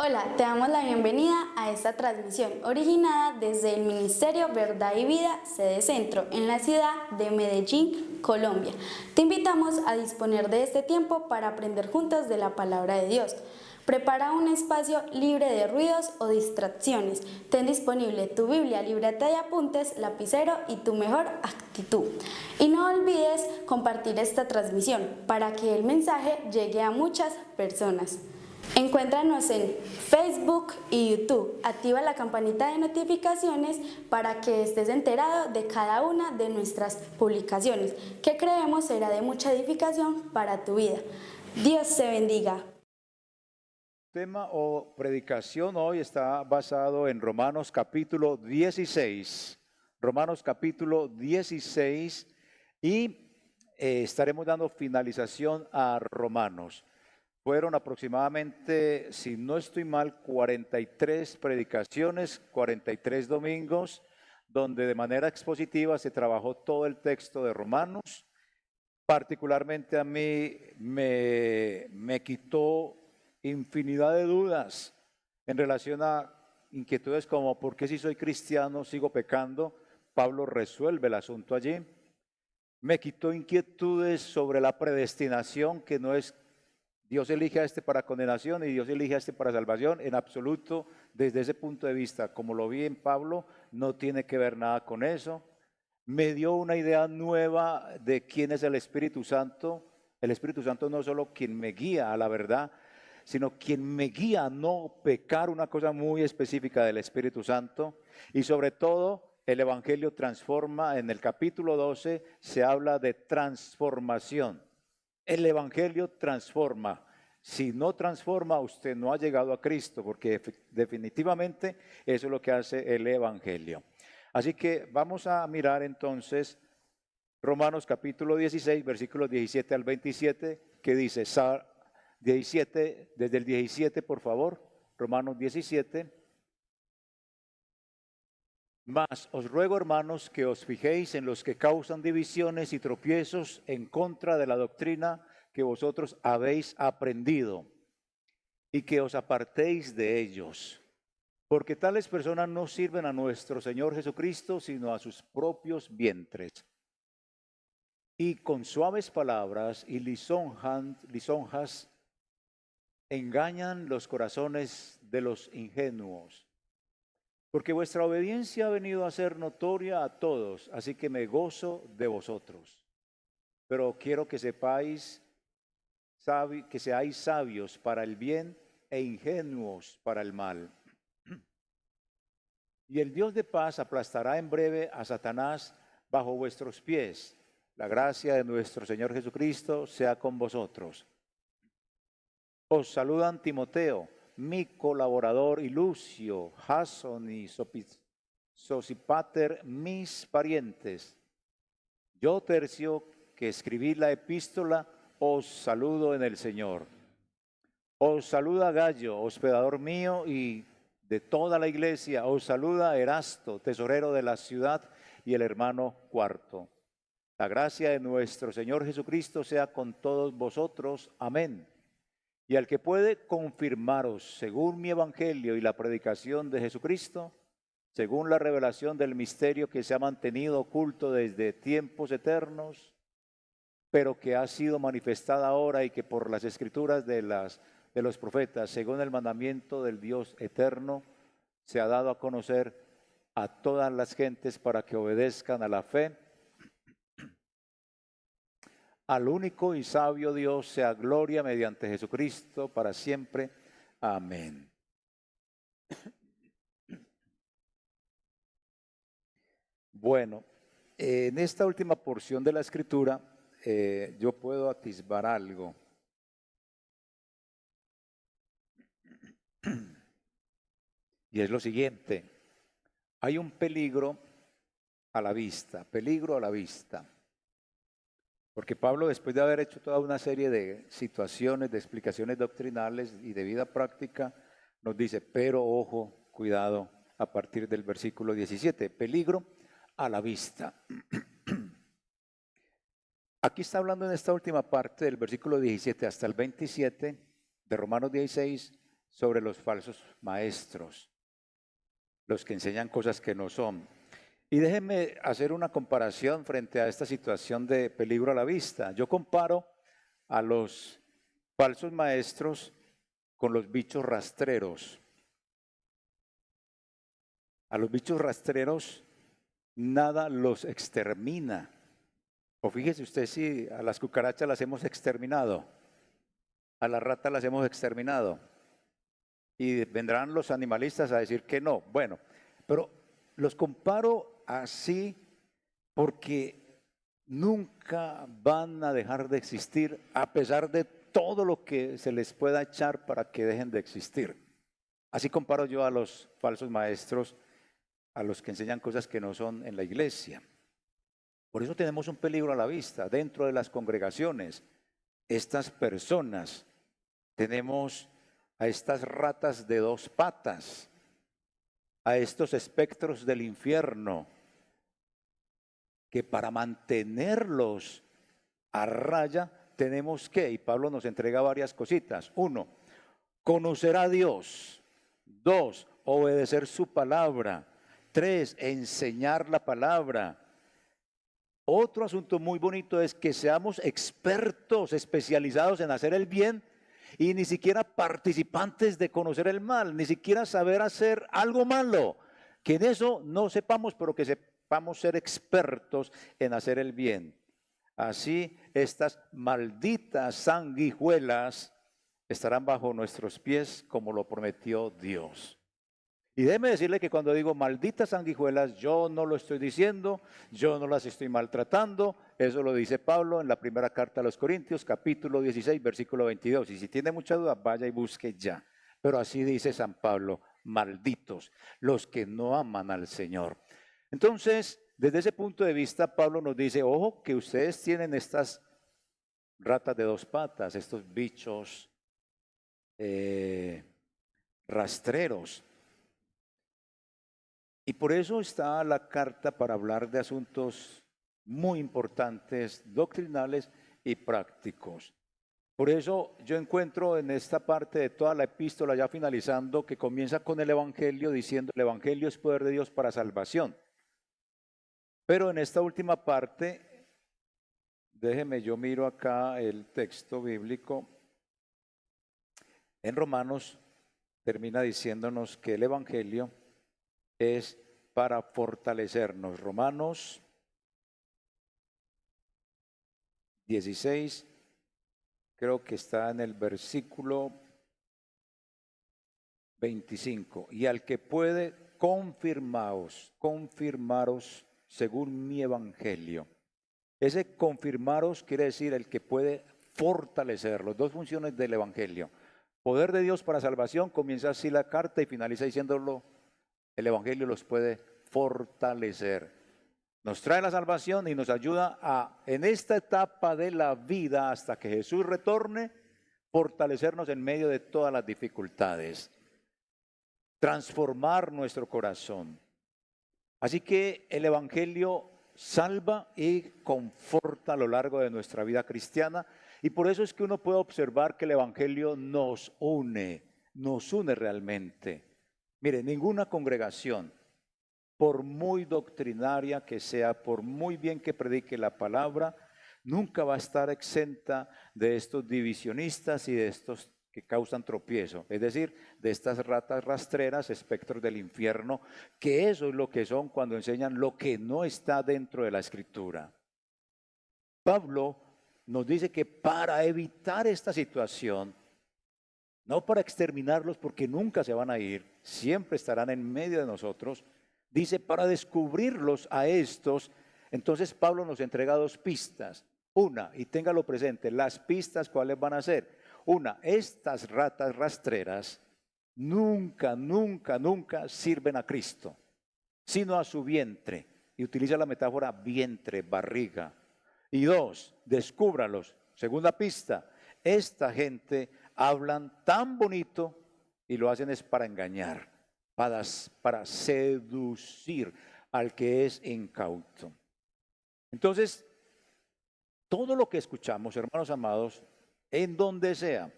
Hola, te damos la bienvenida a esta transmisión originada desde el Ministerio Verdad y Vida, sede Centro, en la ciudad de Medellín, Colombia. Te invitamos a disponer de este tiempo para aprender juntos de la palabra de Dios. Prepara un espacio libre de ruidos o distracciones. Ten disponible tu Biblia, libreta de apuntes, lapicero y tu mejor actitud. Y no olvides compartir esta transmisión para que el mensaje llegue a muchas personas. Encuéntranos en Facebook y YouTube. Activa la campanita de notificaciones para que estés enterado de cada una de nuestras publicaciones, que creemos será de mucha edificación para tu vida. Dios te bendiga. Tema o predicación hoy está basado en Romanos capítulo 16. Romanos capítulo 16 y estaremos dando finalización a Romanos. Fueron aproximadamente, si no estoy mal, 43 predicaciones, 43 domingos, donde de manera expositiva se trabajó todo el texto de Romanos. Particularmente a mí me quitó infinidad de dudas en relación a inquietudes como ¿por qué si soy cristiano sigo pecando? Pablo resuelve el asunto allí. Me quitó inquietudes sobre la predestinación, que no es Dios elige a este para condenación y Dios elige a este para salvación. En absoluto, desde ese punto de vista, como lo vi en Pablo, no tiene que ver nada con eso. Me dio una idea nueva de quién es el Espíritu Santo. El Espíritu Santo no es solo quien me guía a la verdad, sino quien me guía a no pecar, una cosa muy específica del Espíritu Santo. Y sobre todo, el Evangelio transforma. En el capítulo 12 se habla de transformación. El Evangelio transforma. Si no transforma, usted no ha llegado a Cristo, porque definitivamente eso es lo que hace el Evangelio. Así que vamos a mirar entonces Romanos capítulo 16, versículos 17 al 27, que dice, 17, desde el 17 por favor, Romanos 17. Mas os ruego, hermanos, que os fijéis en los que causan divisiones y tropiezos en contra de la doctrina que vosotros habéis aprendido, y que os apartéis de ellos, porque tales personas no sirven a nuestro Señor Jesucristo, sino a sus propios vientres. Y con suaves palabras y lisonjas engañan los corazones de los ingenuos. Porque vuestra obediencia ha venido a ser notoria a todos, así que me gozo de vosotros. Pero quiero que sepáis, que seáis sabios para el bien e ingenuos para el mal. Y el Dios de paz aplastará en breve a Satanás bajo vuestros pies. La gracia de nuestro Señor Jesucristo sea con vosotros. Os saludan Timoteo, mi colaborador, y Lucio, Jason y Sosipater, mis parientes. Yo, Tercio, que escribí la epístola, os saludo en el Señor. Os saluda Gallo, hospedador mío y de toda la iglesia. Os saluda Erasto, tesorero de la ciudad, y el hermano Cuarto. La gracia de nuestro Señor Jesucristo sea con todos vosotros. Amén. Y al que puede confirmaros, según mi evangelio y la predicación de Jesucristo, según la revelación del misterio que se ha mantenido oculto desde tiempos eternos, pero que ha sido manifestada ahora y que por las escrituras de los profetas, según el mandamiento del Dios eterno, se ha dado a conocer a todas las gentes para que obedezcan a la fe. Al único y sabio Dios sea gloria mediante Jesucristo para siempre. Amén. Bueno, en esta última porción de la escritura yo puedo atisbar algo. Y es lo siguiente: hay un peligro a la vista, peligro a la vista. Porque Pablo, después de haber hecho toda una serie de situaciones, de explicaciones doctrinales y de vida práctica, nos dice, pero ojo, cuidado, a partir del versículo 17, peligro a la vista. Aquí está hablando en esta última parte del versículo 17 hasta el 27 de Romanos 16 sobre los falsos maestros, los que enseñan cosas que no son. Y déjenme hacer una comparación frente a esta situación de peligro a la vista. Yo comparo a los falsos maestros con los bichos rastreros. A los bichos rastreros nada los extermina. O fíjese usted si a las cucarachas las hemos exterminado, a las ratas las hemos exterminado. Y vendrán los animalistas a decir que no. Bueno, pero los comparo así porque nunca van a dejar de existir a pesar de todo lo que se les pueda echar para que dejen de existir. Así comparo yo a los falsos maestros, a los que enseñan cosas que no son en la iglesia. Por eso tenemos un peligro a la vista dentro de las congregaciones. Estas personas, tenemos a estas ratas de dos patas, a estos espectros del infierno, que para mantenerlos a raya tenemos que, y Pablo nos entrega varias cositas. 1, conocer a Dios. 2, obedecer su palabra. 3, enseñar la palabra. Otro asunto muy bonito es que seamos expertos, especializados en hacer el bien y ni siquiera participantes de conocer el mal, ni siquiera saber hacer algo malo. Que en eso no sepamos, pero que sepamos ser expertos en hacer el bien. Así estas malditas sanguijuelas estarán bajo nuestros pies como lo prometió Dios. Y déjeme decirle que cuando digo malditas sanguijuelas, yo no lo estoy diciendo, yo no las estoy maltratando, eso lo dice Pablo en la primera carta a los Corintios, capítulo 16, versículo 22. Y si tiene mucha duda, vaya y busque ya. Pero así dice San Pablo, malditos los que no aman al Señor. Entonces, desde ese punto de vista, Pablo nos dice, ojo, que ustedes tienen estas ratas de dos patas, estos bichos rastreros. Y por eso está la carta para hablar de asuntos muy importantes, doctrinales y prácticos. Por eso yo encuentro en esta parte de toda la epístola, ya finalizando, que comienza con el Evangelio diciendo, el Evangelio es poder de Dios para salvación. Pero en esta última parte, déjeme, yo miro acá el texto bíblico, en Romanos termina diciéndonos que el Evangelio es para fortalecernos. Romanos 16, creo que está en el versículo 25. Y al que puede confirmaros según mi evangelio. Ese confirmaros quiere decir el que puede fortalecerlos. Dos funciones del evangelio. Poder de Dios para salvación, comienza así la carta y finaliza diciéndolo. El Evangelio los puede fortalecer. Nos trae la salvación y nos ayuda a, en esta etapa de la vida, hasta que Jesús retorne, fortalecernos en medio de todas las dificultades. Transformar nuestro corazón. Así que el Evangelio salva y conforta a lo largo de nuestra vida cristiana. Y por eso es que uno puede observar que el Evangelio nos une realmente. Mire, ninguna congregación, por muy doctrinaria que sea, por muy bien que predique la palabra, nunca va a estar exenta de estos divisionistas y de estos que causan tropiezo. Es decir, de estas ratas rastreras, espectros del infierno, que eso es lo que son cuando enseñan lo que no está dentro de la Escritura. Pablo nos dice que para evitar esta situación, no para exterminarlos porque nunca se van a ir, siempre estarán en medio de nosotros. Dice, para descubrirlos a estos, entonces Pablo nos entrega dos pistas. Una, y téngalo presente, las pistas, ¿cuáles van a ser? Una, estas ratas rastreras nunca sirven a Cristo, sino a su vientre. Y utiliza la metáfora vientre, barriga. Y dos, descúbralos. Segunda pista, esta gente hablan tan bonito y lo hacen es para engañar, para seducir al que es incauto. Entonces, todo lo que escuchamos, hermanos amados, en donde sea,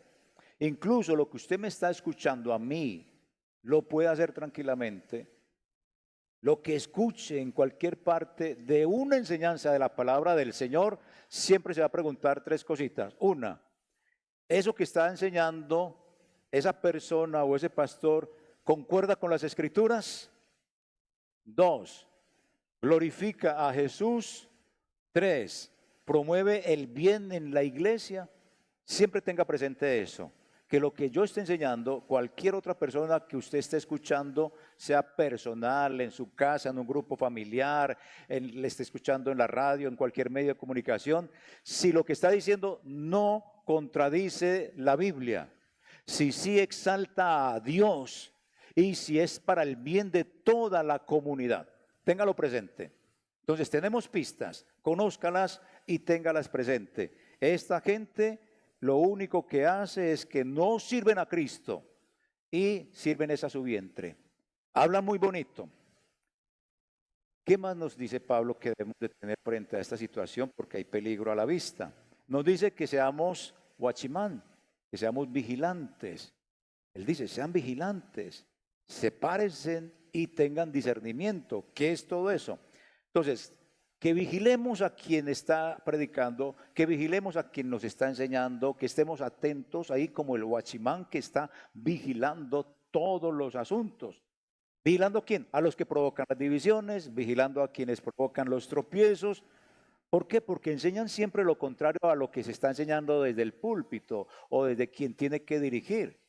incluso lo que usted me está escuchando a mí, lo puede hacer tranquilamente. Lo que escuche en cualquier parte de una enseñanza de la palabra del Señor, siempre se va a preguntar tres cositas. Una, eso que está enseñando esa persona o ese pastor, ¿concuerda con las Escrituras? Dos, glorifica a Jesús. Tres, promueve el bien en la iglesia. Siempre tenga presente eso, que lo que yo esté enseñando, cualquier otra persona que usted esté escuchando, sea personal, en su casa, en un grupo familiar, le esté escuchando en la radio, en cualquier medio de comunicación, si lo que está diciendo no contradice la Biblia, si sí exalta a Dios y si es para el bien de toda la comunidad, téngalo presente. Entonces tenemos pistas, conózcalas y téngalas presente. Esta gente lo único que hace es que no sirven a Cristo y sirven es a su vientre. Habla muy bonito. ¿Qué más nos dice Pablo que debemos de tener frente a esta situación? Porque hay peligro a la vista. Nos dice que seamos guachimán, que seamos vigilantes. Él dice, sean vigilantes, sepárense y tengan discernimiento. ¿Qué es todo eso? Entonces, que vigilemos a quien está predicando, que vigilemos a quien nos está enseñando, que estemos atentos ahí como el guachimán que está vigilando todos los asuntos. ¿Vigilando a quién? A los que provocan las divisiones, vigilando a quienes provocan los tropiezos. ¿Por qué? Porque enseñan siempre lo contrario a lo que se está enseñando desde el púlpito o desde quien tiene que dirigir.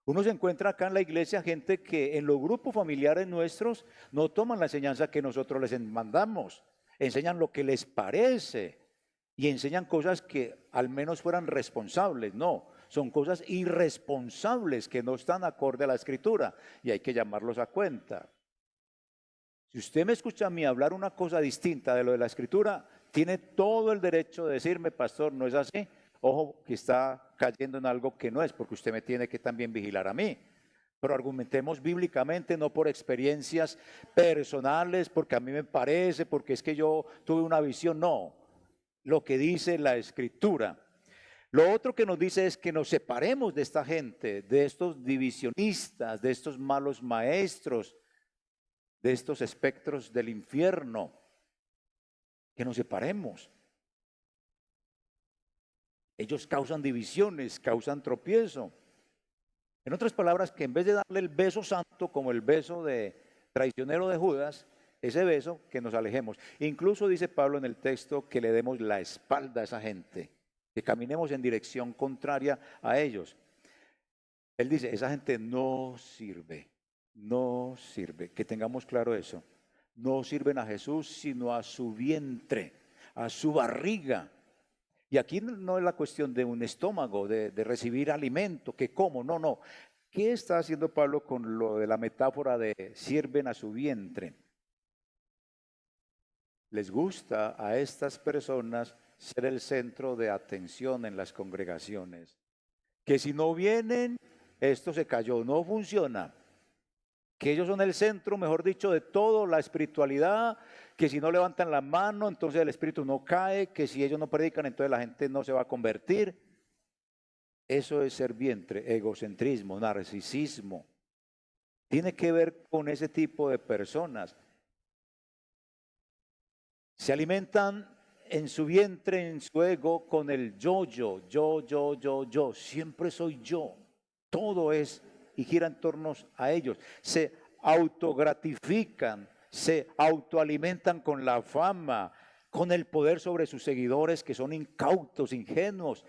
Uno se encuentra acá en la iglesia gente que en los grupos familiares nuestros no toman la enseñanza que nosotros les mandamos. Enseñan lo que les parece y enseñan cosas que al menos fueran responsables. No, son cosas irresponsables que no están acorde a la Escritura y hay que llamarlos a cuenta. Si usted me escucha a mí hablar una cosa distinta de lo de la Escritura, tiene todo el derecho de decirme, pastor, no es así. Ojo, que está cayendo en algo que no es, porque usted me tiene que también vigilar a mí. Pero argumentemos bíblicamente, no por experiencias personales, porque a mí me parece, porque es que yo tuve una visión, no. Lo que dice la Escritura. Lo otro que nos dice es que nos separemos de esta gente, de estos divisionistas, de estos malos maestros, de estos espectros del infierno. Que nos separemos. Ellos causan divisiones, causan tropiezo. En otras palabras, que en vez de darle el beso santo como el beso de traicionero de Judas, ese beso, que nos alejemos. Incluso dice Pablo en el texto que le demos la espalda a esa gente, que caminemos en dirección contraria a ellos. Él dice, esa gente no sirve, que tengamos claro eso. No sirven a Jesús, sino a su vientre, a su barriga. Y aquí no es la cuestión de un estómago, de recibir alimento, que como, no. ¿Qué está haciendo Pablo con lo de la metáfora de sirven a su vientre? Les gusta a estas personas ser el centro de atención en las congregaciones. Que si no vienen, esto se cayó, no funciona. Que ellos son el centro, mejor dicho, de todo, la espiritualidad, que si no levantan la mano, entonces el espíritu no cae, que si ellos no predican, entonces la gente no se va a convertir. Eso es ser vientre, egocentrismo, narcisismo. Tiene que ver con ese tipo de personas. Se alimentan en su vientre, en su ego, con el yo, siempre soy yo. Todo es y gira en torno a ellos. Se autogratifican, se autoalimentan con la fama, con el poder sobre sus seguidores que son incautos, ingenuos,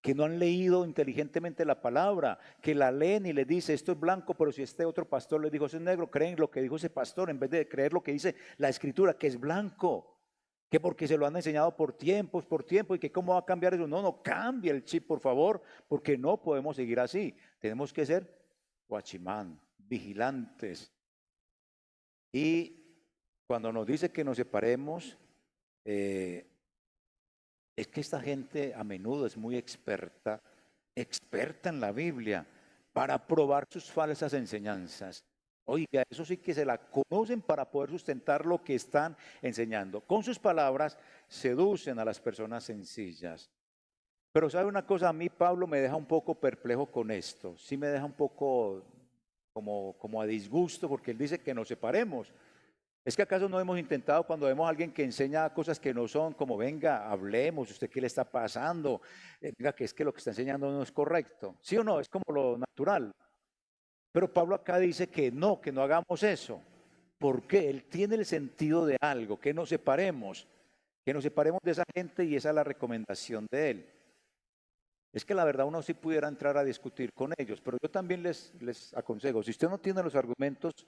que no han leído inteligentemente la palabra, que la leen y les dice esto es blanco, pero si este otro pastor les dijo eso es negro, creen lo que dijo ese pastor en vez de creer lo que dice la Escritura, que es blanco. Que porque se lo han enseñado por tiempo y que cómo va a cambiar eso. No cambie el chip, por favor, porque no podemos seguir así. Tenemos que ser guachimán, vigilantes. Y cuando nos dice que nos separemos, es que esta gente a menudo es muy experta en la Biblia para probar sus falsas enseñanzas. Oiga, eso sí que se la conocen para poder sustentar lo que están enseñando. Con sus palabras seducen a las personas sencillas. Pero ¿sabe una cosa? A mí Pablo me deja un poco perplejo con esto. Sí me deja un poco como a disgusto porque él dice que nos separemos. ¿Es que acaso no hemos intentado cuando vemos a alguien que enseña cosas que no son, como venga, hablemos, usted qué le está pasando? Venga, que es que lo que está enseñando no es correcto. ¿Sí o no? Es como lo natural. Pero Pablo acá dice que no hagamos eso. ¿Por qué? Él tiene el sentido de algo, que nos separemos de esa gente y esa es la recomendación de él. Es que la verdad uno sí pudiera entrar a discutir con ellos, pero yo también les aconsejo, si usted no tiene los argumentos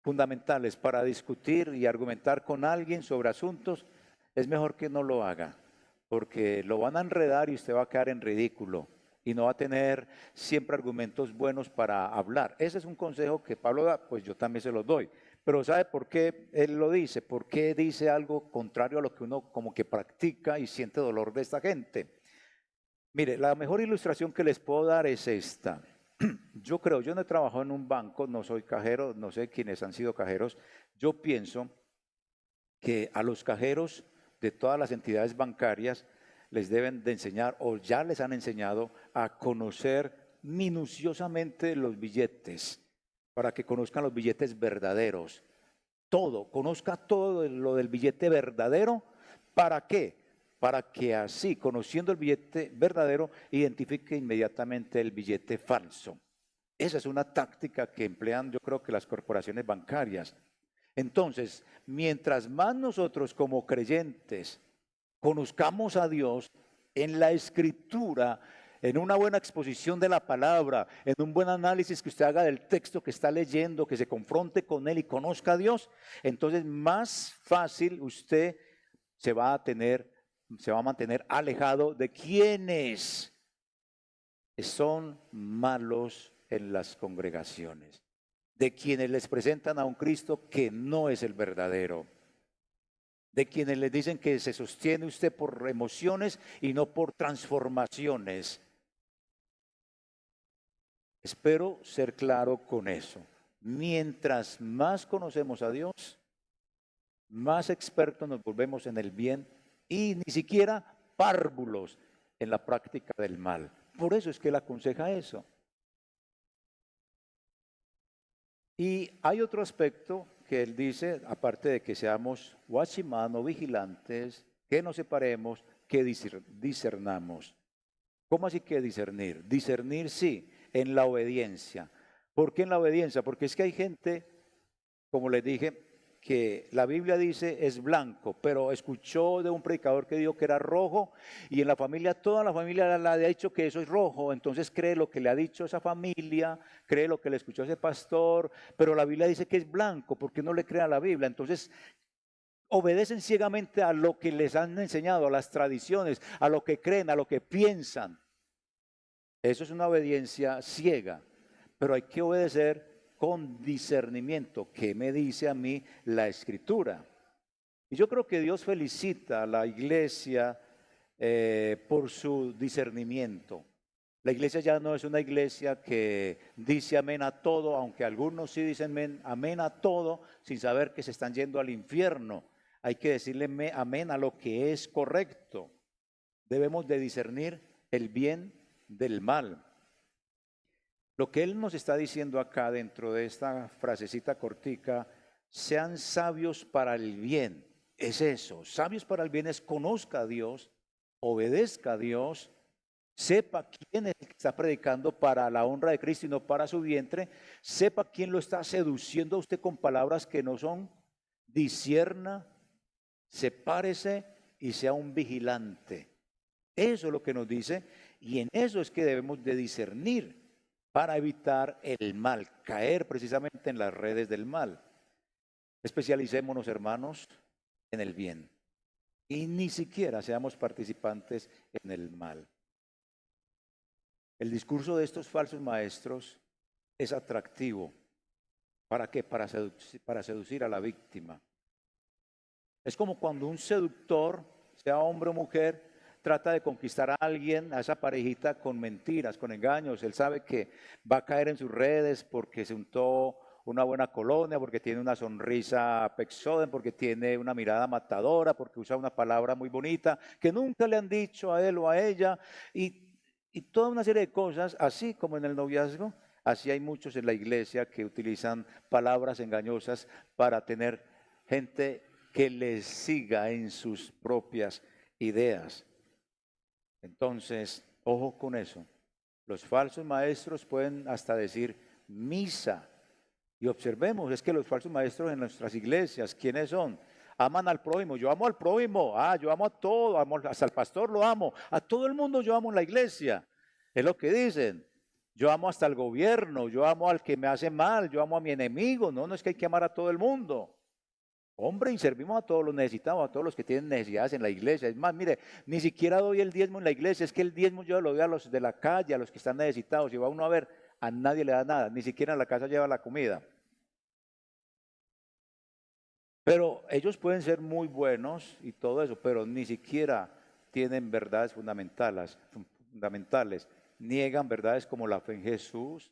fundamentales para discutir y argumentar con alguien sobre asuntos, es mejor que no lo haga, porque lo van a enredar y usted va a quedar en ridículo y no va a tener siempre argumentos buenos para hablar. Ese es un consejo que Pablo da, pues yo también se los doy. Pero ¿sabe por qué él lo dice? ¿Por qué dice algo contrario a lo que uno como que practica y siente dolor de esta gente? Mire, la mejor ilustración que les puedo dar es esta. Yo creo, yo no he trabajado en un banco, no soy cajero, no sé quiénes han sido cajeros. Yo pienso que a los cajeros de todas las entidades bancarias les deben de enseñar o ya les han enseñado a conocer minuciosamente los billetes, para que conozcan los billetes verdaderos. Todo, conozca todo lo del billete verdadero. ¿Para qué? Para que así, conociendo el billete verdadero, identifique inmediatamente el billete falso. Esa es una táctica que emplean, yo creo que las corporaciones bancarias. Entonces, mientras más nosotros como creyentes conozcamos a Dios en la Escritura, en una buena exposición de la palabra, en un buen análisis que usted haga del texto que está leyendo, que se confronte con él y conozca a Dios, entonces más fácil usted se va a mantener alejado de quienes son malos en las congregaciones, de quienes les presentan a un Cristo que no es el verdadero, de quienes les dicen que se sostiene usted por emociones y no por transformaciones. Espero ser claro con eso. Mientras más conocemos a Dios, más expertos nos volvemos en el bien y ni siquiera párvulos en la práctica del mal. Por eso es que él aconseja eso. Y hay otro aspecto que él dice, aparte de que seamos guachimán o vigilantes, que nos separemos, que discernamos. ¿Cómo así que discernir? Discernir sí, en la obediencia. ¿Por qué en la obediencia? Porque es que hay gente, como les dije, que la Biblia dice es blanco, pero escuchó de un predicador que dijo que era rojo y en la familia, toda la familia le ha dicho que eso es rojo, entonces cree lo que le ha dicho esa familia, cree lo que le escuchó ese pastor, pero la Biblia dice que es blanco, ¿por qué no le cree a la Biblia? Entonces obedecen ciegamente a lo que les han enseñado, a las tradiciones, a lo que creen, a lo que piensan. Eso es una obediencia ciega, pero hay que obedecer con discernimiento. ¿Qué me dice a mí la Escritura? Y yo creo que Dios felicita a la iglesia por su discernimiento. La iglesia ya no es una iglesia que dice amén a todo, aunque algunos sí dicen amén a todo sin saber que se están yendo al infierno. Hay que decirle amén a lo que es correcto. Debemos de discernir el bien del mal. Lo que él nos está diciendo acá dentro de esta frasecita cortica, sean sabios para el bien, es eso. Sabios para el bien es conozca a Dios, obedezca a Dios, sepa quién es el que está predicando para la honra de Cristo y no para su vientre, sepa quién lo está seduciendo a usted con palabras que no son, discierna, sepárese y sea un vigilante. Eso es lo que nos dice y en eso es que debemos de discernir para evitar el mal, caer precisamente en las redes del mal. Especialicémonos, hermanos, en el bien y ni siquiera seamos participantes en el mal. El discurso de estos falsos maestros es atractivo. ¿Para qué? Para seducir a la víctima. Es como cuando un seductor, sea hombre o mujer, trata de conquistar a alguien, a esa parejita con mentiras, con engaños. Él sabe que va a caer en sus redes porque se untó una buena colonia, porque tiene una sonrisa pexoden, porque tiene una mirada matadora, porque usa una palabra muy bonita que nunca le han dicho a él o a ella, y toda una serie de cosas, así como en el noviazgo, así hay muchos en la iglesia que utilizan palabras engañosas para tener gente que les siga en sus propias ideas. Entonces, ojo con eso. Los falsos maestros pueden hasta decir misa. Y observemos, es que los falsos maestros en nuestras iglesias, ¿quiénes son? Aman al prójimo, yo amo al prójimo, yo amo a todo, hasta al pastor lo amo, a todo el mundo yo amo en la iglesia. Es lo que dicen. Yo amo hasta el gobierno, yo amo al que me hace mal, yo amo a mi enemigo. No, no es que hay que amar a todo el mundo. Hombre, y servimos a todos los necesitados, a todos los que tienen necesidades en la iglesia. Es más, mire, ni siquiera doy el diezmo en la iglesia, es que el diezmo yo lo doy a los de la calle, a los que están necesitados. Y va uno a ver, a nadie le da nada, ni siquiera en la casa lleva la comida. Pero ellos pueden ser muy buenos y todo eso, pero ni siquiera tienen verdades fundamentales. Niegan verdades como la fe en Jesús,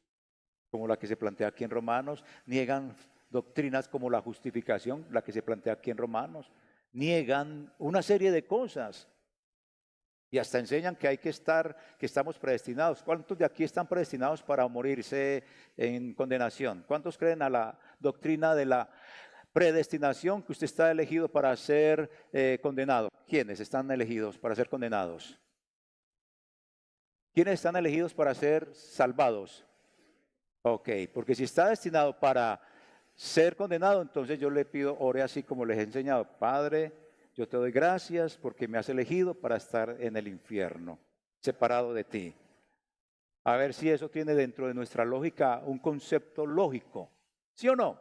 como la que se plantea aquí en Romanos, niegan doctrinas como la justificación, la que se plantea aquí en Romanos, niegan una serie de cosas y hasta enseñan que hay que estar, que estamos predestinados. ¿Cuántos de aquí están predestinados para morirse en condenación? ¿Cuántos creen a la doctrina de la predestinación, que usted está elegido para ser condenado? ¿Quiénes están elegidos para ser condenados? ¿Quiénes están elegidos para ser salvados? Ok, porque si está destinado para ser condenado, entonces yo le pido, ore así como les he enseñado. Padre, yo te doy gracias porque me has elegido para estar en el infierno, separado de ti. A ver si eso tiene dentro de nuestra lógica un concepto lógico, ¿sí o no?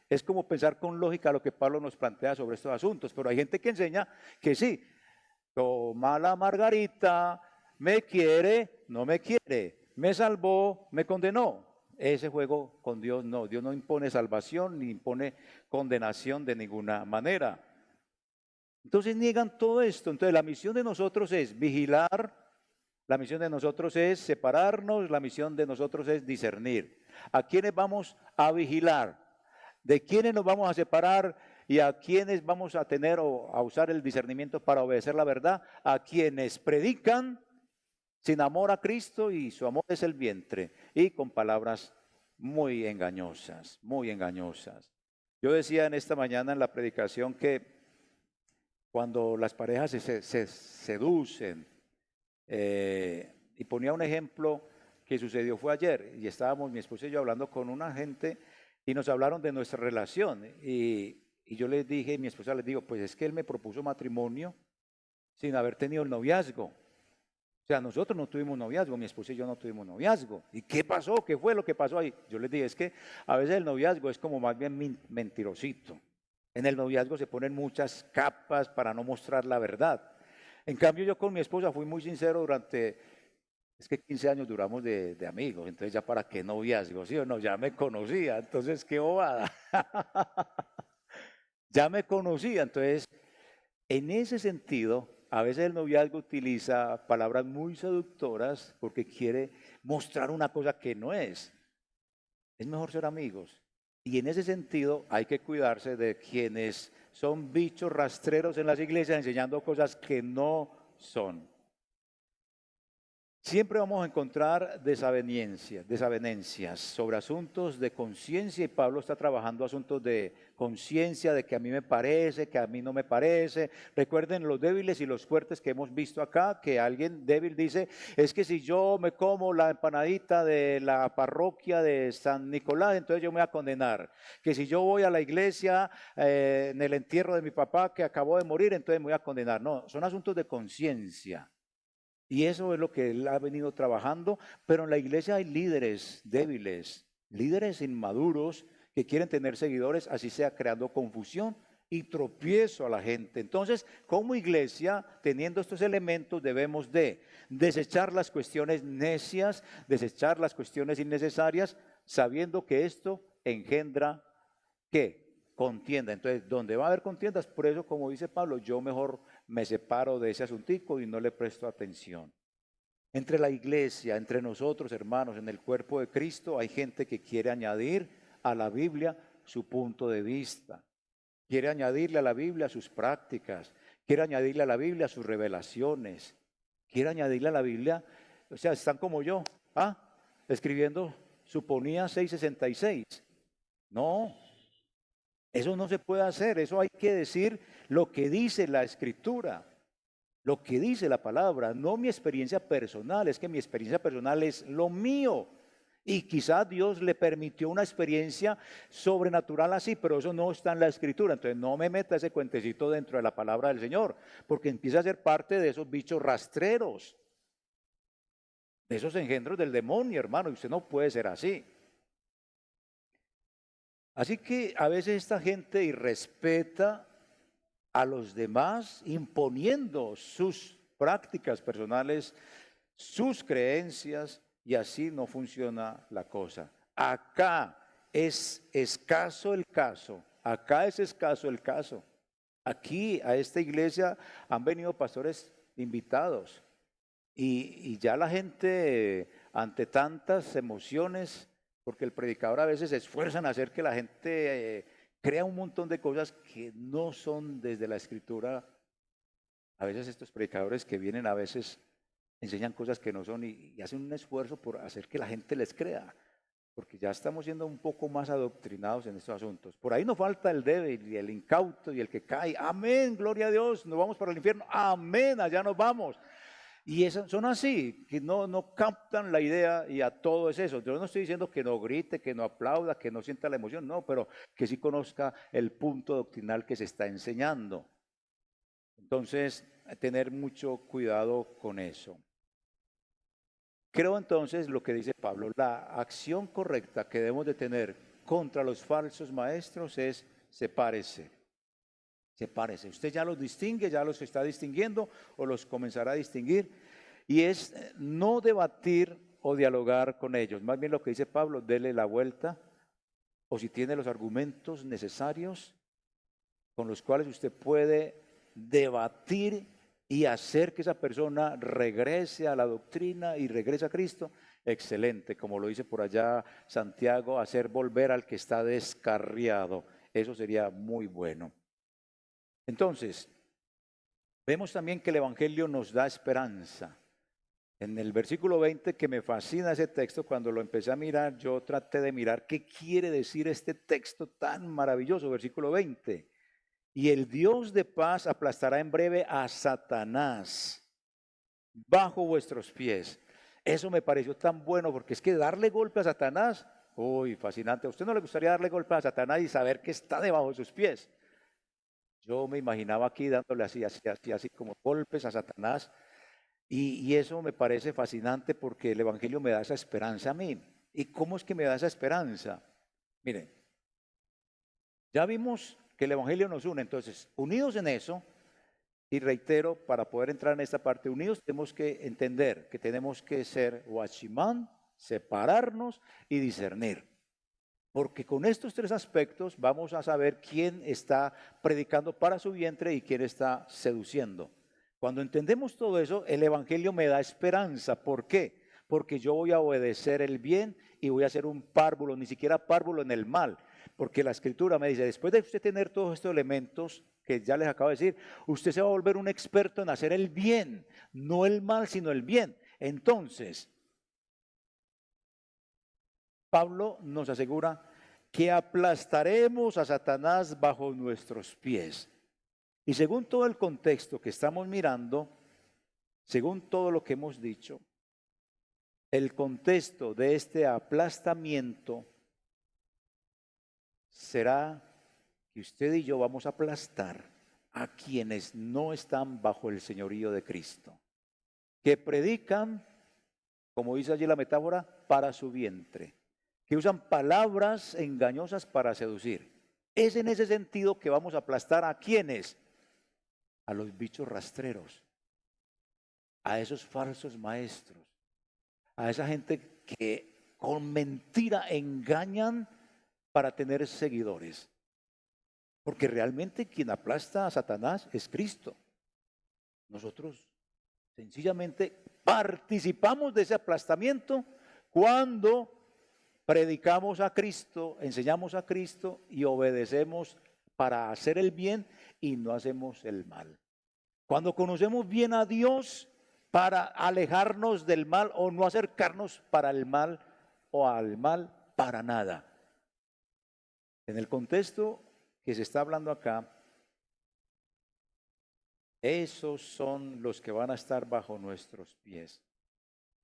Es como pensar con lógica lo que Pablo nos plantea sobre estos asuntos, pero hay gente que enseña que sí, toma la margarita, me quiere, no me quiere, me salvó, me condenó. Ese juego con Dios no, Dios no impone salvación ni impone condenación de ninguna manera. Entonces niegan todo esto. Entonces la misión de nosotros es vigilar, la misión de nosotros es separarnos, la misión de nosotros es discernir. ¿A quiénes vamos a vigilar? ¿De quiénes nos vamos a separar y a quiénes vamos a tener o a usar el discernimiento para obedecer la verdad? A quienes predican sin amor a Cristo y su amor es el vientre, y con palabras muy engañosas, muy engañosas. Yo decía en esta mañana en la predicación que cuando las parejas se seducen, y ponía un ejemplo que sucedió fue ayer, y estábamos mi esposa y yo hablando con una gente y nos hablaron de nuestra relación, y yo les dije, mi esposa les digo, pues es que él me propuso matrimonio sin haber tenido el noviazgo. O sea, nosotros no tuvimos noviazgo, mi esposa y yo no tuvimos noviazgo. ¿Y qué pasó? ¿Qué fue lo que pasó ahí? Yo les dije, es que a veces el noviazgo es como más bien mentirosito. En el noviazgo se ponen muchas capas para no mostrar la verdad. En cambio, yo con mi esposa fui muy sincero es que 15 años duramos de amigos, entonces ya para qué noviazgo, ¿sí o no? Ya me conocía, entonces qué bobada. Ya me conocía, entonces en ese sentido, a veces el noviazgo utiliza palabras muy seductoras porque quiere mostrar una cosa que no es. Es mejor ser amigos. Y en ese sentido hay que cuidarse de quienes son bichos rastreros en las iglesias enseñando cosas que no son. Siempre vamos a encontrar desavenencias sobre asuntos de conciencia, y Pablo está trabajando asuntos de conciencia, de que a mí me parece, que a mí no me parece. Recuerden los débiles y los fuertes que hemos visto acá, que alguien débil dice, es que si yo me como la empanadita de la parroquia de San Nicolás, entonces yo me voy a condenar. Que si yo voy a la iglesia en el entierro de mi papá que acabó de morir, entonces me voy a condenar. No, son asuntos de conciencia. Y eso es lo que él ha venido trabajando, pero en la iglesia hay líderes débiles, líderes inmaduros que quieren tener seguidores, así sea creando confusión y tropiezo a la gente. Entonces, como iglesia, teniendo estos elementos, debemos de desechar las cuestiones necias, desechar las cuestiones innecesarias, sabiendo que esto engendra, ¿qué? Contienda. Entonces, donde va a haber contiendas, por eso, como dice Pablo, yo mejor me separo de ese asuntico y no le presto atención. Entre la iglesia, entre nosotros, hermanos, en el cuerpo de Cristo, hay gente que quiere añadir a la Biblia su punto de vista. Quiere añadirle a la Biblia sus prácticas, quiere añadirle a la Biblia sus revelaciones, quiere añadirle a la Biblia, o sea, están como yo, escribiendo suponía 666. No, eso no se puede hacer, eso hay que decir lo que dice la Escritura, lo que dice la palabra, no mi experiencia personal, es que mi experiencia personal es lo mío. Y quizás Dios le permitió una experiencia sobrenatural así, pero eso no está en la Escritura. Entonces no me meta ese cuentecito dentro de la palabra del Señor, porque empieza a ser parte de esos bichos rastreros, de esos engendros del demonio, hermano, y usted no puede ser así. Así que a veces esta gente irrespeta a los demás imponiendo sus prácticas personales, sus creencias, y así no funciona la cosa. Acá es escaso el caso, acá es escaso el caso. Aquí a esta iglesia han venido pastores invitados y ya la gente ante tantas emociones, porque el predicador a veces se esfuerza en hacer que la gente crea un montón de cosas que no son desde la Escritura. A veces estos predicadores que vienen a veces enseñan cosas que no son y hacen un esfuerzo por hacer que la gente les crea, porque ya estamos siendo un poco más adoctrinados en estos asuntos. Por ahí no falta el débil y el incauto y el que cae. Amén, gloria a Dios, nos vamos para el infierno. Amén, allá nos vamos. Y son así, que no captan la idea y a todo es eso. Yo no estoy diciendo que no grite, que no aplauda, que no sienta la emoción, no, pero que sí conozca el punto doctrinal que se está enseñando. Entonces, tener mucho cuidado con eso. Creo entonces lo que dice Pablo, la acción correcta que debemos de tener contra los falsos maestros es sepárese. Sepárese. Usted ya los distingue, ya los está distinguiendo o los comenzará a distinguir. Y es no debatir o dialogar con ellos. Más bien lo que dice Pablo, dele la vuelta. O si tiene los argumentos necesarios con los cuales usted puede debatir y hacer que esa persona regrese a la doctrina y regrese a Cristo, excelente. Como lo dice por allá Santiago, hacer volver al que está descarriado. Eso sería muy bueno. Entonces, vemos también que el Evangelio nos da esperanza. En el versículo 20, que me fascina ese texto, cuando lo empecé a mirar, yo traté de mirar qué quiere decir este texto tan maravilloso, versículo 20. Y el Dios de paz aplastará en breve a Satanás bajo vuestros pies. Eso me pareció tan bueno, porque es que darle golpe a Satanás, uy, fascinante. ¿A usted no le gustaría darle golpe a Satanás y saber que está debajo de sus pies? Yo me imaginaba aquí dándole así como golpes a Satanás. Y eso me parece fascinante porque el Evangelio me da esa esperanza a mí. ¿Y cómo es que me da esa esperanza? Miren, ya vimos que el Evangelio nos une, entonces, unidos en eso, y reitero, para poder entrar en esta parte, unidos tenemos que entender que tenemos que ser watchman, separarnos y discernir. Porque con estos tres aspectos vamos a saber quién está predicando para su vientre y quién está seduciendo. Cuando entendemos todo eso, el Evangelio me da esperanza. ¿Por qué? Porque yo voy a obedecer el bien y voy a ser un párvulo, ni siquiera párvulo en el mal. Porque la Escritura me dice, después de usted tener todos estos elementos que ya les acabo de decir, usted se va a volver un experto en hacer el bien, no el mal, sino el bien. Entonces, Pablo nos asegura que aplastaremos a Satanás bajo nuestros pies. Y según todo el contexto que estamos mirando, según todo lo que hemos dicho, el contexto de este aplastamiento será que usted y yo vamos a aplastar a quienes no están bajo el señorío de Cristo, que predican, como dice allí la metáfora, para su vientre, que usan palabras engañosas para seducir. Es en ese sentido que vamos a aplastar a quienes, a los bichos rastreros, a esos falsos maestros, a esa gente que con mentira engañan para tener seguidores. Porque realmente quien aplasta a Satanás es Cristo. Nosotros sencillamente participamos de ese aplastamiento cuando predicamos a Cristo, enseñamos a Cristo y obedecemos para hacer el bien y no hacemos el mal. Cuando conocemos bien a Dios para alejarnos del mal o no acercarnos para el mal o al mal para nada. En el contexto que se está hablando acá, esos son los que van a estar bajo nuestros pies.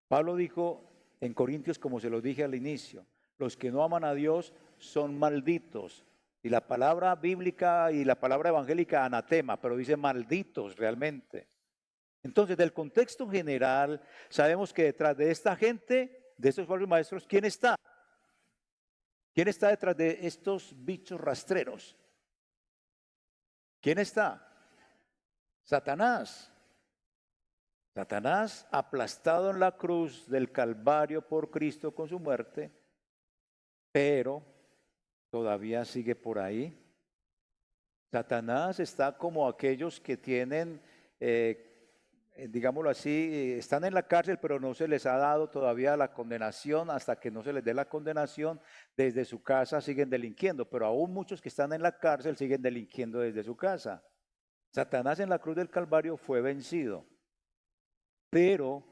Pablo dijo en Corintios, como se lo dije al inicio, los que no aman a Dios son malditos. Y la palabra bíblica y la palabra evangélica anatema, pero dice malditos realmente. Entonces, del contexto general, sabemos que detrás de esta gente, de estos falsos maestros, ¿quién está? ¿Quién está detrás de estos bichos rastreros? ¿Quién está? Satanás. Satanás aplastado en la cruz del Calvario por Cristo con su muerte, pero todavía sigue por ahí. Satanás está como aquellos que tienen, digámoslo así, están en la cárcel, pero no se les ha dado todavía la condenación. Hasta que no se les dé la condenación, desde su casa siguen delinquiendo, pero aún muchos que están en la cárcel siguen delinquiendo desde su casa. Satanás en la cruz del Calvario fue vencido, pero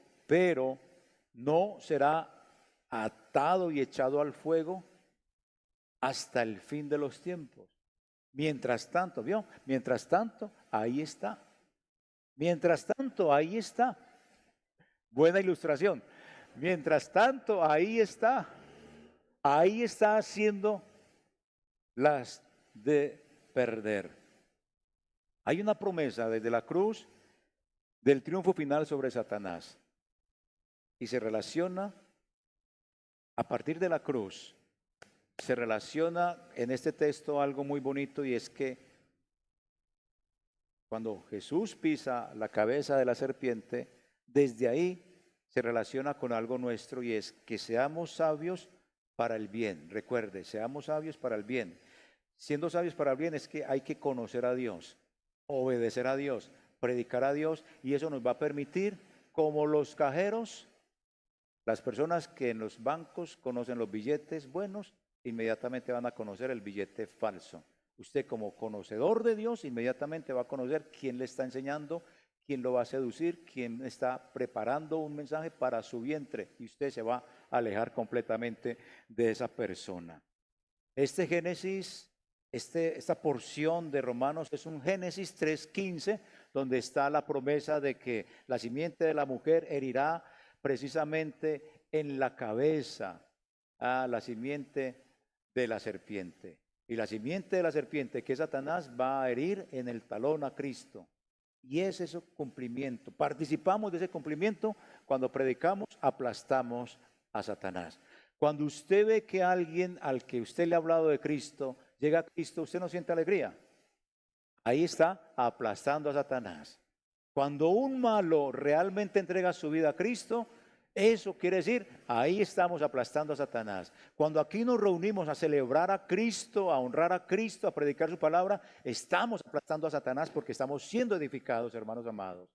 no será atado y echado al fuego hasta el fin de los tiempos. Mientras tanto, ¿vio? Mientras tanto, ahí está. Mientras tanto, ahí está. Buena ilustración. Mientras tanto, ahí está. Ahí está haciendo las de perder. Hay una promesa desde la cruz del triunfo final sobre Satanás. Y se relaciona a partir de la cruz. Se relaciona en este texto algo muy bonito, y es que cuando Jesús pisa la cabeza de la serpiente, desde ahí se relaciona con algo nuestro, y es que seamos sabios para el bien. Recuerde, seamos sabios para el bien. Siendo sabios para el bien es que hay que conocer a Dios, obedecer a Dios, predicar a Dios, y eso nos va a permitir, como los cajeros, las personas que en los bancos conocen los billetes buenos, inmediatamente van a conocer el billete falso. Usted, como conocedor de Dios, inmediatamente va a conocer quién le está enseñando, quién lo va a seducir, quién está preparando un mensaje para su vientre, y usted se va a alejar completamente de esa persona. Este Génesis, esta porción de Romanos es un Génesis 3:15, donde está la promesa de que la simiente de la mujer herirá precisamente en la cabeza a la simiente de la serpiente. Y la simiente de la serpiente, que es Satanás, va a herir en el talón a Cristo. Y es ese cumplimiento. Participamos de ese cumplimiento cuando predicamos, aplastamos a Satanás. Cuando usted ve que alguien al que usted le ha hablado de Cristo llega a Cristo, usted no siente alegría. Ahí está aplastando a Satanás. Cuando un malo realmente entrega su vida a Cristo, eso quiere decir, ahí estamos aplastando a Satanás. Cuando aquí nos reunimos a celebrar a Cristo, a honrar a Cristo, a predicar su palabra, estamos aplastando a Satanás, porque estamos siendo edificados, hermanos amados.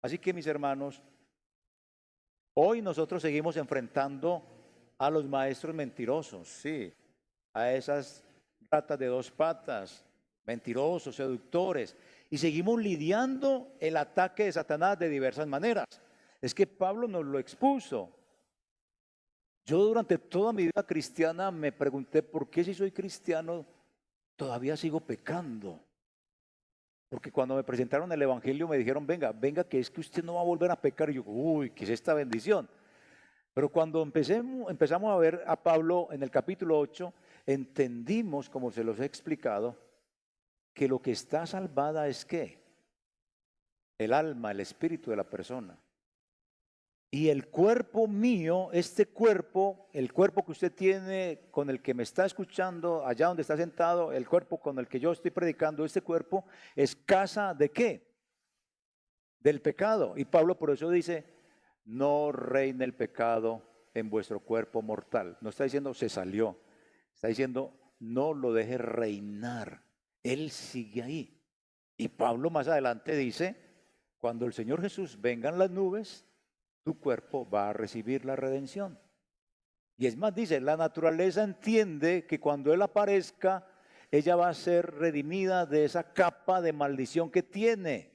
Así que, mis hermanos, hoy nosotros seguimos enfrentando a los maestros mentirosos, sí, a esas ratas de dos patas, mentirosos, seductores, y seguimos lidiando el ataque de Satanás de diversas maneras. Es que Pablo nos lo expuso. Yo durante toda mi vida cristiana me pregunté, ¿por qué, si soy cristiano, todavía sigo pecando? Porque cuando me presentaron el evangelio me dijeron, venga, que es que usted no va a volver a pecar. Y yo, uy, ¿qué es esta bendición? Pero cuando empezamos a ver a Pablo en el capítulo 8, entendimos, como se los he explicado, que lo que está salvada es ¿qué? El alma, el espíritu de la persona. Y el cuerpo mío, este cuerpo, el cuerpo que usted tiene, con el que me está escuchando, allá donde está sentado, el cuerpo con el que yo estoy predicando, este cuerpo es casa ¿de qué? Del pecado. Y Pablo por eso dice, no reine el pecado en vuestro cuerpo mortal. No está diciendo se salió, está diciendo no lo deje reinar. Él sigue ahí. Y Pablo más adelante dice, cuando el Señor Jesús venga en las nubes, tu cuerpo va a recibir la redención. Y es más, dice, la naturaleza entiende que cuando Él aparezca, ella va a ser redimida de esa capa de maldición que tiene.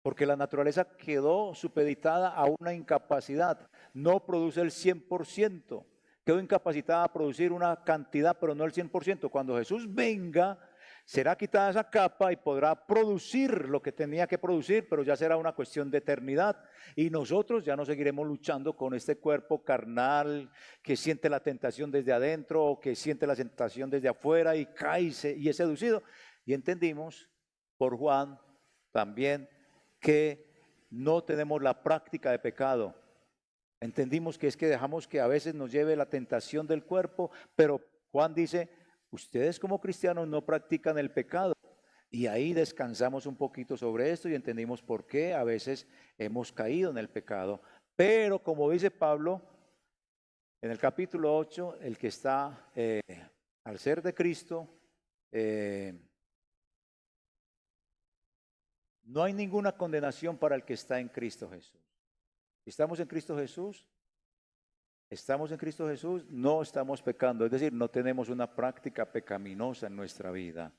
Porque la naturaleza quedó supeditada a una incapacidad, no produce el 100%, quedó incapacitada a producir una cantidad, pero no el 100%. Cuando Jesús venga, será quitada esa capa y podrá producir lo que tenía que producir, pero ya será una cuestión de eternidad. Y nosotros ya no seguiremos luchando con este cuerpo carnal que siente la tentación desde adentro o que siente la tentación desde afuera y cae y es seducido. Y entendimos por Juan también que no tenemos la práctica de pecado. Entendimos que es que dejamos que a veces nos lleve la tentación del cuerpo, pero Juan dice, ustedes como cristianos no practican el pecado. Y ahí descansamos un poquito sobre esto y entendimos por qué a veces hemos caído en el pecado. Pero como dice Pablo, en el capítulo 8, el que está al ser de Cristo, no hay ninguna condenación para el que está en Cristo Jesús. ¿Estamos en Cristo Jesús? Estamos en Cristo Jesús, no estamos pecando, es decir, no tenemos una práctica pecaminosa en nuestra vida.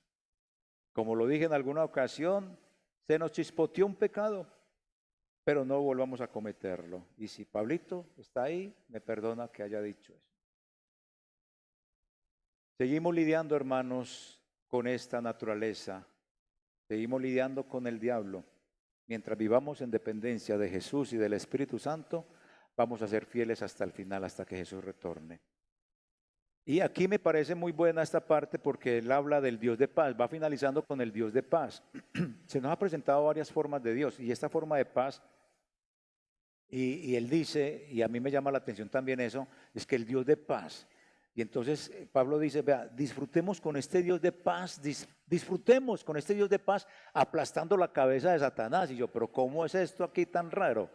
Como lo dije en alguna ocasión, se nos chispoteó un pecado, pero no volvamos a cometerlo. Y si Pablito está ahí, me perdona que haya dicho eso. Seguimos lidiando, hermanos, con esta naturaleza. Seguimos lidiando con el diablo. Mientras vivamos en dependencia de Jesús y del Espíritu Santo, vamos a ser fieles hasta el final, hasta que Jesús retorne. Y aquí me parece muy buena esta parte porque él habla del Dios de paz, va finalizando con el Dios de paz. Se nos ha presentado varias formas de Dios y esta forma de paz, y él dice, y a mí me llama la atención también eso, es que el Dios de paz. Y entonces Pablo dice, vea, disfrutemos con este Dios de paz, disfrutemos con este Dios de paz aplastando la cabeza de Satanás. Y yo, pero ¿cómo es esto aquí tan raro?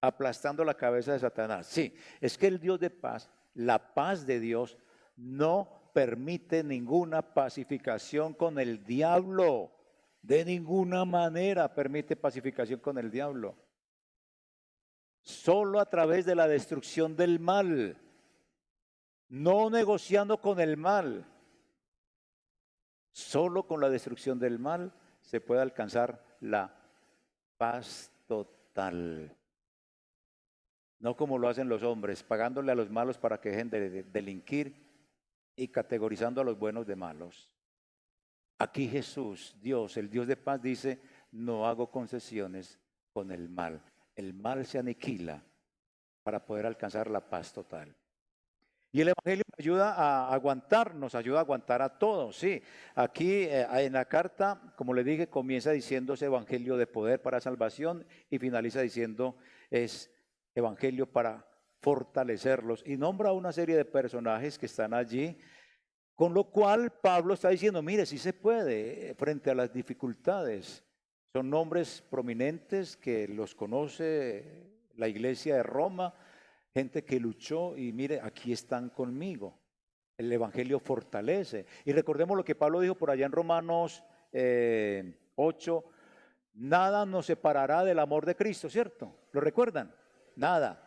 Aplastando la cabeza de Satanás. Sí, es que el Dios de paz, la paz de Dios, no permite ninguna pacificación con el diablo. De ninguna manera permite pacificación con el diablo. Solo a través de la destrucción del mal. No negociando con el mal. Solo con la destrucción del mal se puede alcanzar la paz total. No como lo hacen los hombres, pagándole a los malos para que dejen de delinquir y categorizando a los buenos de malos. Aquí Jesús, Dios, el Dios de paz, dice, no hago concesiones con el mal. El mal se aniquila para poder alcanzar la paz total. Y el Evangelio nos ayuda a aguantar, nos ayuda a aguantar a todos, sí. Aquí en la carta, como le dije, comienza diciendo ese Evangelio de poder para salvación y finaliza diciendo es Evangelio para fortalecerlos. Y nombra una serie de personajes que están allí, con lo cual Pablo está diciendo, mire, sí se puede frente a las dificultades. Son nombres prominentes que los conoce la iglesia de Roma, gente que luchó y mire, aquí están conmigo. El Evangelio fortalece. Y recordemos lo que Pablo dijo por allá en Romanos 8, nada nos separará del amor de Cristo, ¿cierto? ¿Lo recuerdan? Nada.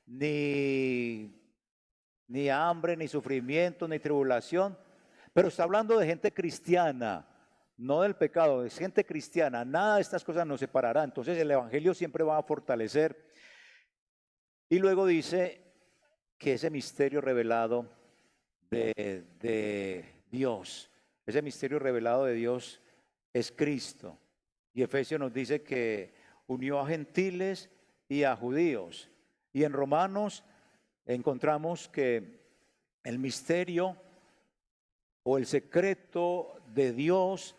Ni hambre, ni sufrimiento, ni tribulación. Pero está hablando de gente cristiana, no del pecado, es gente cristiana. Nada de estas cosas nos separará. Entonces el Evangelio siempre va a fortalecer. Y luego dice que ese misterio revelado de Dios, ese misterio revelado de Dios es Cristo. Y Efesios nos dice que unió a gentiles y a judíos. Y en Romanos encontramos que el misterio o el secreto de Dios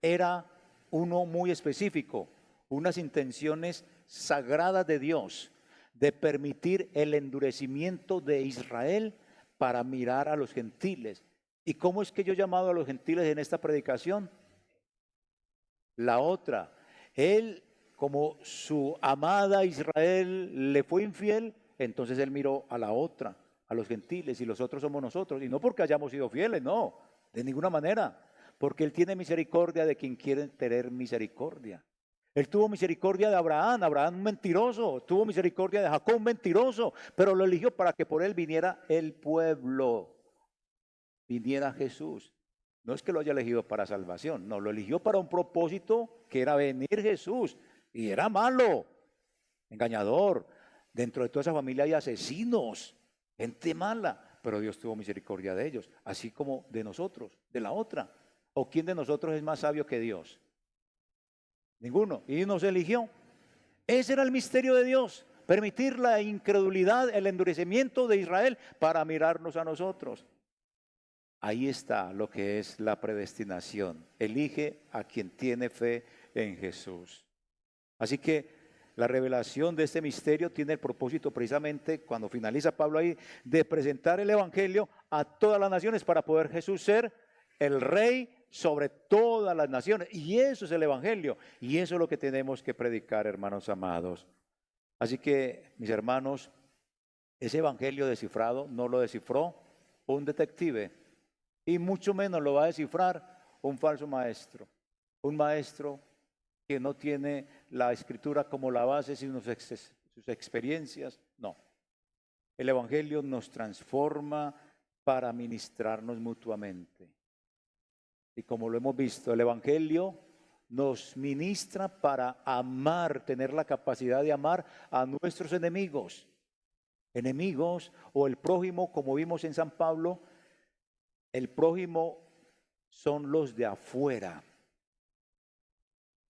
era uno muy específico, unas intenciones sagradas de Dios, de permitir el endurecimiento de Israel para mirar a los gentiles. ¿Y cómo es que yo he llamado a los gentiles en esta predicación? La otra, él, como su amada Israel le fue infiel, entonces él miró a la otra, a los gentiles, y los otros somos nosotros. Y no porque hayamos sido fieles, no, de ninguna manera, porque él tiene misericordia de quien quiere tener misericordia. Él tuvo misericordia de Abraham, Abraham un mentiroso, tuvo misericordia de Jacob un mentiroso, pero lo eligió para que por él viniera el pueblo, viniera Jesús. No es que lo haya elegido para salvación, no, lo eligió para un propósito que era venir Jesús, y era malo, engañador. Dentro de toda esa familia hay asesinos, gente mala, pero Dios tuvo misericordia de ellos, así como de nosotros, de la otra. ¿O quién de nosotros es más sabio que Dios? Ninguno. Y nos eligió. Ese era el misterio de Dios, permitir la incredulidad, el endurecimiento de Israel para mirarnos a nosotros. Ahí está lo que es la predestinación. Elige a quien tiene fe en Jesús. Así que la revelación de este misterio tiene el propósito precisamente, cuando finaliza Pablo ahí, de presentar el evangelio a todas las naciones para poder Jesús ser el rey sobre todas las naciones. Y eso es el evangelio. Y eso es lo que tenemos que predicar, hermanos amados. Así que, mis hermanos, ese evangelio descifrado no lo descifró un detective. Y mucho menos lo va a descifrar un falso maestro. Un maestro que no tiene la escritura como la base, sino sus experiencias. No. El evangelio nos transforma para ministrarnos mutuamente. Y como lo hemos visto, el evangelio nos ministra para amar, tener la capacidad de amar a nuestros enemigos. Enemigos o el prójimo, como vimos en San Pablo, el prójimo son los de afuera.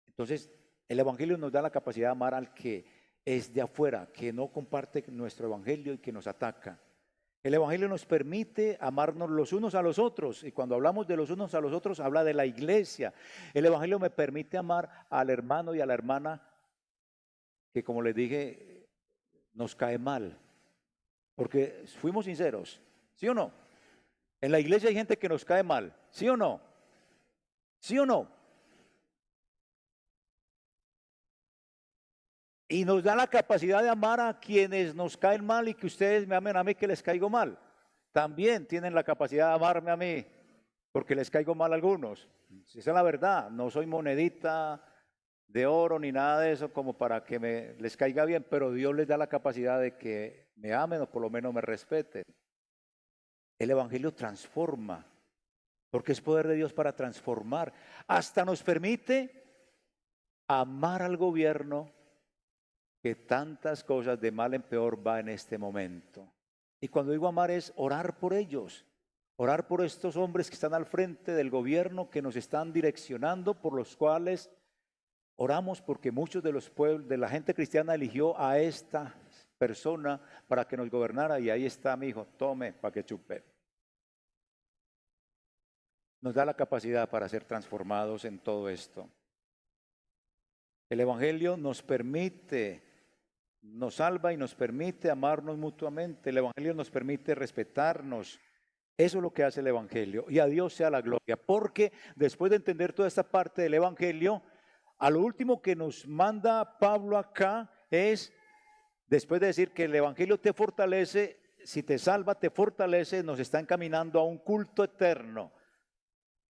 Entonces, el evangelio nos da la capacidad de amar al que es de afuera, que no comparte nuestro evangelio y que nos ataca. El evangelio nos permite amarnos los unos a los otros, y cuando hablamos de los unos a los otros, habla de la iglesia. El evangelio me permite amar al hermano y a la hermana que, como les dije, nos cae mal, porque fuimos sinceros, ¿sí o no? En la iglesia hay gente que nos cae mal, ¿sí o no? ¿Sí o no? Y nos da la capacidad de amar a quienes nos caen mal y que ustedes me amen a mí que les caigo mal. También tienen la capacidad de amarme a mí porque les caigo mal a algunos. Esa es la verdad. No soy monedita de oro ni nada de eso como para que les caiga bien, pero Dios les da la capacidad de que me amen o por lo menos me respeten. El evangelio transforma, porque es poder de Dios para transformar. Hasta nos permite amar al gobierno que tantas cosas de mal en peor va en este momento. Y cuando digo amar es orar por ellos, orar por estos hombres que están al frente del gobierno, que nos están direccionando, por los cuales oramos porque muchos de los pueblos, de la gente cristiana eligió a esta persona para que nos gobernara, y ahí está mi hijo, tome para que chupe. Nos da la capacidad para ser transformados en todo esto. El evangelio nos permite, nos salva y nos permite amarnos mutuamente. El evangelio nos permite respetarnos. Eso es lo que hace el evangelio. Y a Dios sea la gloria. Porque después de entender toda esta parte del evangelio, a lo último que nos manda Pablo acá es, después de decir que el evangelio te fortalece, si te salva, te fortalece, nos está encaminando a un culto eterno.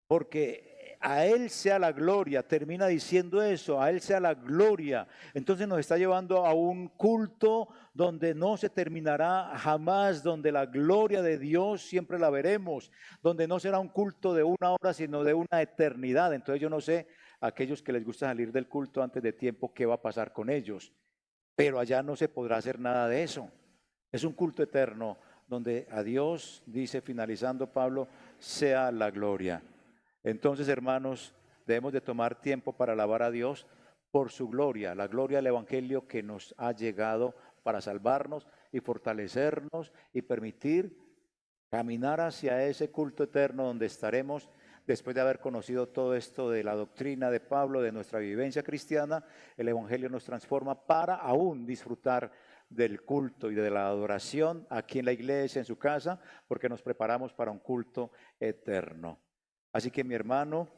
Porque a Él sea la gloria, termina diciendo eso, a Él sea la gloria. Entonces nos está llevando a un culto donde no se terminará jamás, donde la gloria de Dios siempre la veremos, donde no será un culto de una hora, sino de una eternidad. Entonces yo no sé, a aquellos que les gusta salir del culto antes de tiempo, qué va a pasar con ellos. Pero allá no se podrá hacer nada de eso. Es un culto eterno, donde a Dios, dice finalizando Pablo, sea la gloria. Entonces, hermanos, debemos de tomar tiempo para alabar a Dios por su gloria, la gloria del evangelio que nos ha llegado para salvarnos y fortalecernos y permitir caminar hacia ese culto eterno donde estaremos después de haber conocido todo esto de la doctrina de Pablo, de nuestra vivencia cristiana. El evangelio nos transforma para aún disfrutar del culto y de la adoración aquí en la iglesia, en su casa, porque nos preparamos para un culto eterno. Así que mi hermano,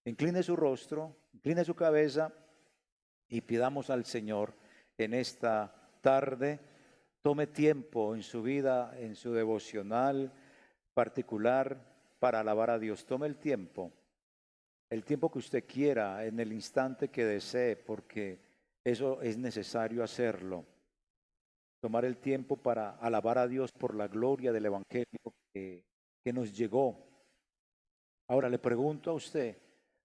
incline su rostro, incline su cabeza y pidamos al Señor en esta tarde, tome tiempo en su vida, en su devocional particular para alabar a Dios. Tome el tiempo el tiempo que usted quiera, en el instante que desee, porque eso es necesario hacerlo. Tomar el tiempo para alabar a Dios por la gloria del Evangelio que nos llegó. Ahora le pregunto a usted,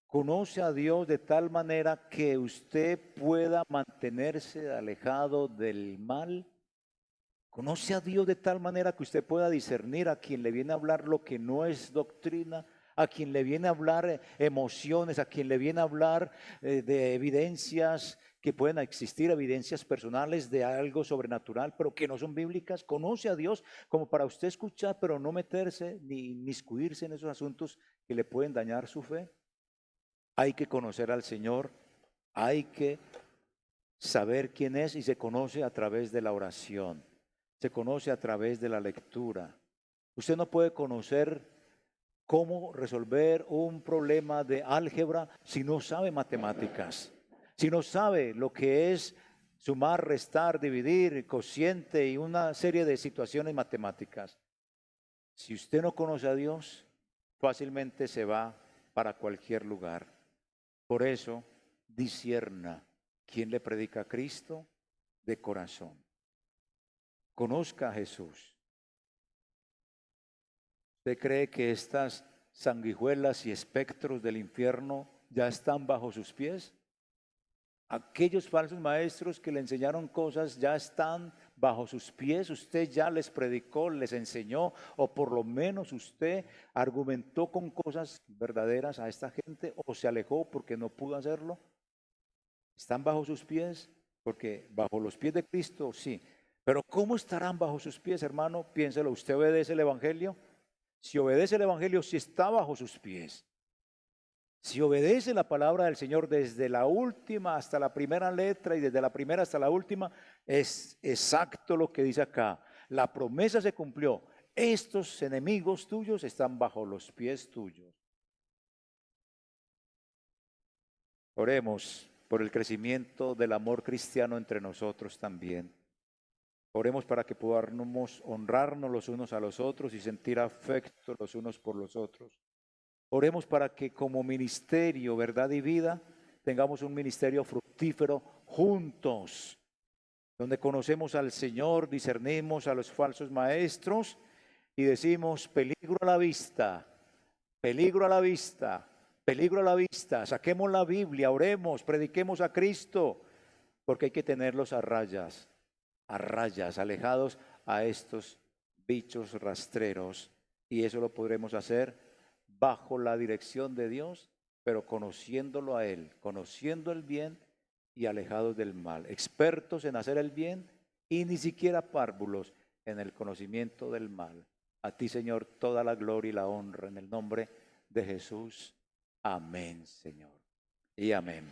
¿conoce a Dios de tal manera que usted pueda mantenerse alejado del mal? ¿Conoce a Dios de tal manera que usted pueda discernir a quien le viene a hablar lo que no es doctrina? A quien le viene a hablar emociones, a quien le viene a hablar de evidencias que pueden existir, evidencias personales de algo sobrenatural, pero que no son bíblicas. Conoce a Dios como para usted escuchar, pero no meterse ni inmiscuirse en esos asuntos que le pueden dañar su fe. Hay que conocer al Señor, hay que saber quién es y se conoce a través de la oración, se conoce a través de la lectura. Usted no puede conocer cómo resolver un problema de álgebra si no sabe matemáticas, si no sabe lo que es sumar, restar, dividir, cociente y una serie de situaciones matemáticas. Si usted no conoce a Dios, fácilmente se va para cualquier lugar. Por eso, discierna quién le predica a Cristo de corazón. Conozca a Jesús. ¿Usted cree que estas sanguijuelas y espectros del infierno ya están bajo sus pies? Aquellos falsos maestros que le enseñaron cosas ya están bajo sus pies. Usted ya les predicó, les enseñó, o por lo menos usted argumentó con cosas verdaderas a esta gente, o se alejó porque no pudo hacerlo. ¿Están bajo sus pies? Porque bajo los pies de Cristo, sí. Pero ¿cómo estarán bajo sus pies, hermano? Piénselo, ¿usted obedece el Evangelio? Si obedece el Evangelio, si está bajo sus pies. Si obedece la palabra del Señor desde la última hasta la primera letra y desde la primera hasta la última, es exacto lo que dice acá. La promesa se cumplió. Estos enemigos tuyos están bajo los pies tuyos. Oremos por el crecimiento del amor cristiano entre nosotros también. Oremos para que podamos honrarnos los unos a los otros y sentir afecto los unos por los otros. Oremos para que como ministerio, verdad y vida, tengamos un ministerio fructífero juntos, donde conocemos al Señor, discernimos a los falsos maestros y decimos: peligro a la vista, peligro a la vista, peligro a la vista. Saquemos la Biblia, oremos, prediquemos a Cristo, porque hay que tenerlos a rayas, alejados a estos bichos rastreros, y eso lo podremos hacer bajo la dirección de Dios, pero conociéndolo a Él, conociendo el bien y alejados del mal, expertos en hacer el bien y ni siquiera párvulos en el conocimiento del mal. A ti, Señor, toda la gloria y la honra en el nombre de Jesús. Amén, Señor. Y amén.